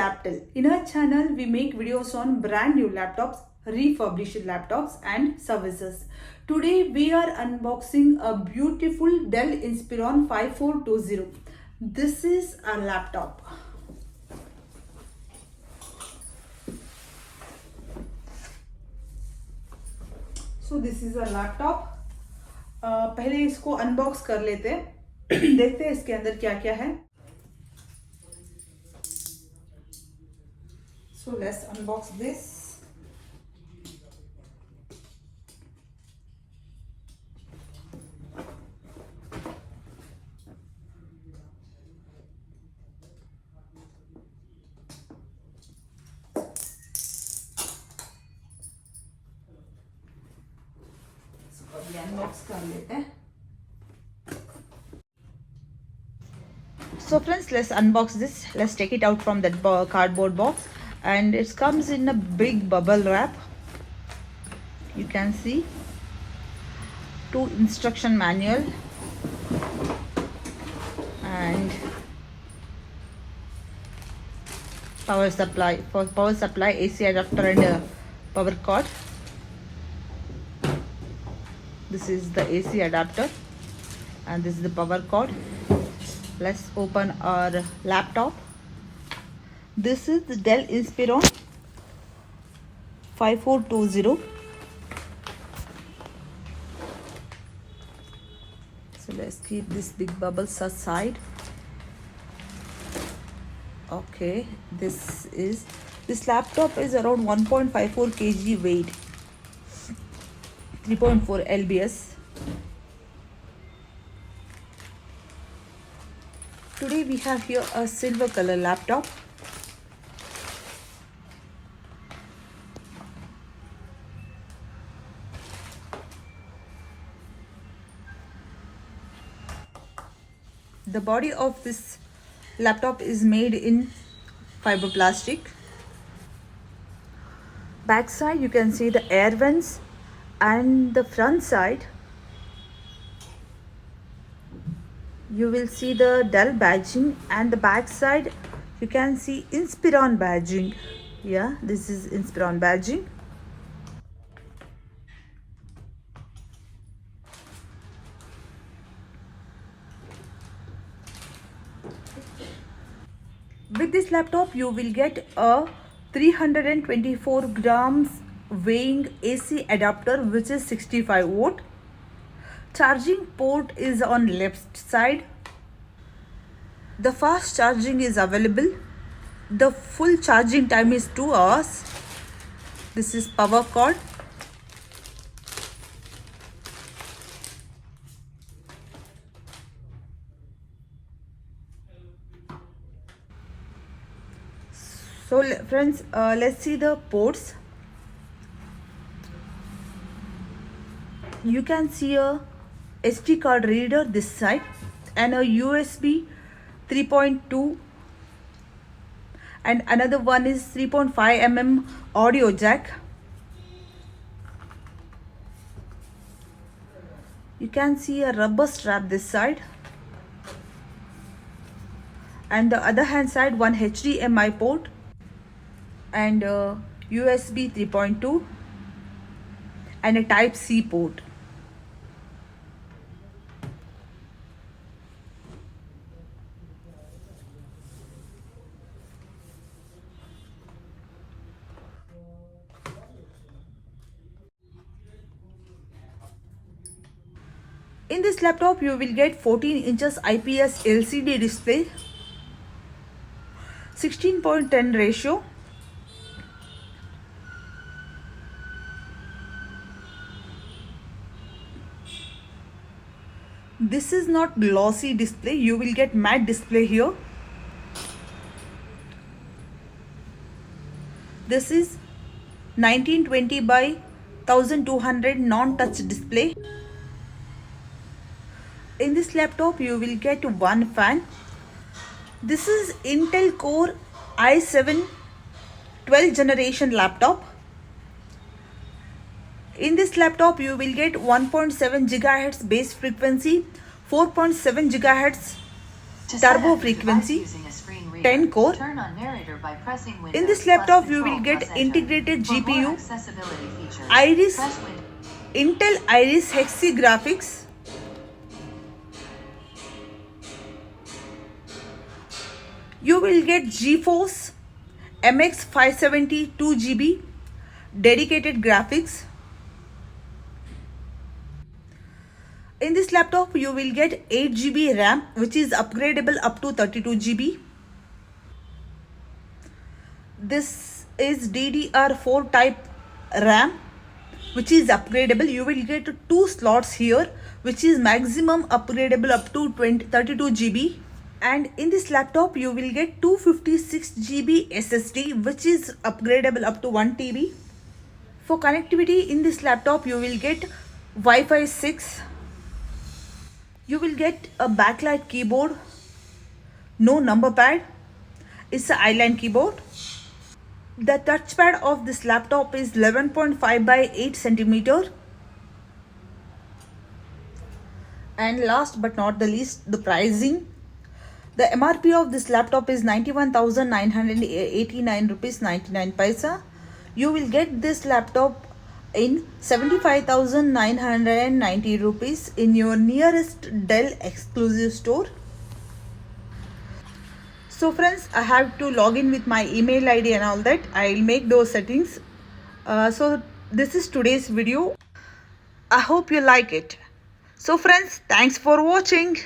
Delllaptops. In our channel, we make videos on brand new laptops, refurbished laptops and services. Today, we are unboxing a beautiful Dell Inspiron 5420. This is a laptop. So this is a laptop. पहले इसको unbox कर लेते हैं देखते हैं इसके अंदर क्या क्या है. So let's unbox this. Unbox कर लेते हैं. So friends, let's unbox this. Let's take it out from that cardboard box, and it comes in a big bubble wrap. You can see 2 instruction manual and power supply for power supply, AC adapter and power cord. This is the AC adapter and this is the power cord. Let's open our laptop. This is the Dell Inspiron 5420. So let's keep this big bubbles aside. Okay, this laptop is around 1.54 kg weight, 3.4 lbs. Today we have here a silver color laptop. The body of this laptop is made in fiber plastic. Back side you can see the air vents, and the front side you will see the Dell badging, and the back side you can see Inspiron badging. Yeah, this is Inspiron badging. With this laptop you will get a 324 grams weighing AC adapter, which is 65 volt. Charging port is on left side. The fast charging is available. The full charging time is 2 hours. This is power cord. So friends, let's see the ports. You can see a SD card reader this side and a USB 3.2, and another one is 3.5 mm audio jack. You can see a rubber strap this side, and the other hand side one HDMI port and USB 3.2 and a type C port. In this laptop you will get 14 inches IPS LCD display, 16:10 ratio. This is not glossy display, you will get matte display here. This is 1920 by 1200 non-touch display. In this laptop you will get one fan. This is Intel Core i7 12th generation laptop. In this laptop you will get 1.7 GHz base frequency, 4.7 GHz turbo frequency. 10 core. Turn on narrator by pressing Windows. In this laptop, you will get integrated GPU, Iris, Intel Iris Hexi graphics, you will get GeForce MX 570 2GB dedicated graphics. In this laptop, you will get 8GB RAM, which is upgradable up to 32GB. This is DDR4 type RAM, which is upgradable. You will get 2 slots here, which is maximum upgradable up to 32GB. And in this laptop, you will get 256GB SSD, which is upgradable up to 1TB. For connectivity, in this laptop, you will get Wi-Fi 6. You will get a backlight keyboard, no number pad. It's an island keyboard. The touchpad of this laptop is 11.5 by 8 centimeter. And last but not the least, the pricing. The MRP of this laptop is 91,989 rupees 99 paisa. You will get this laptop in 75,990 rupees in your nearest Dell exclusive store. So friends, I have to log in with my email ID and all that. I'll make those settings. So this is today's video. I hope you like it. So friends, thanks for watching.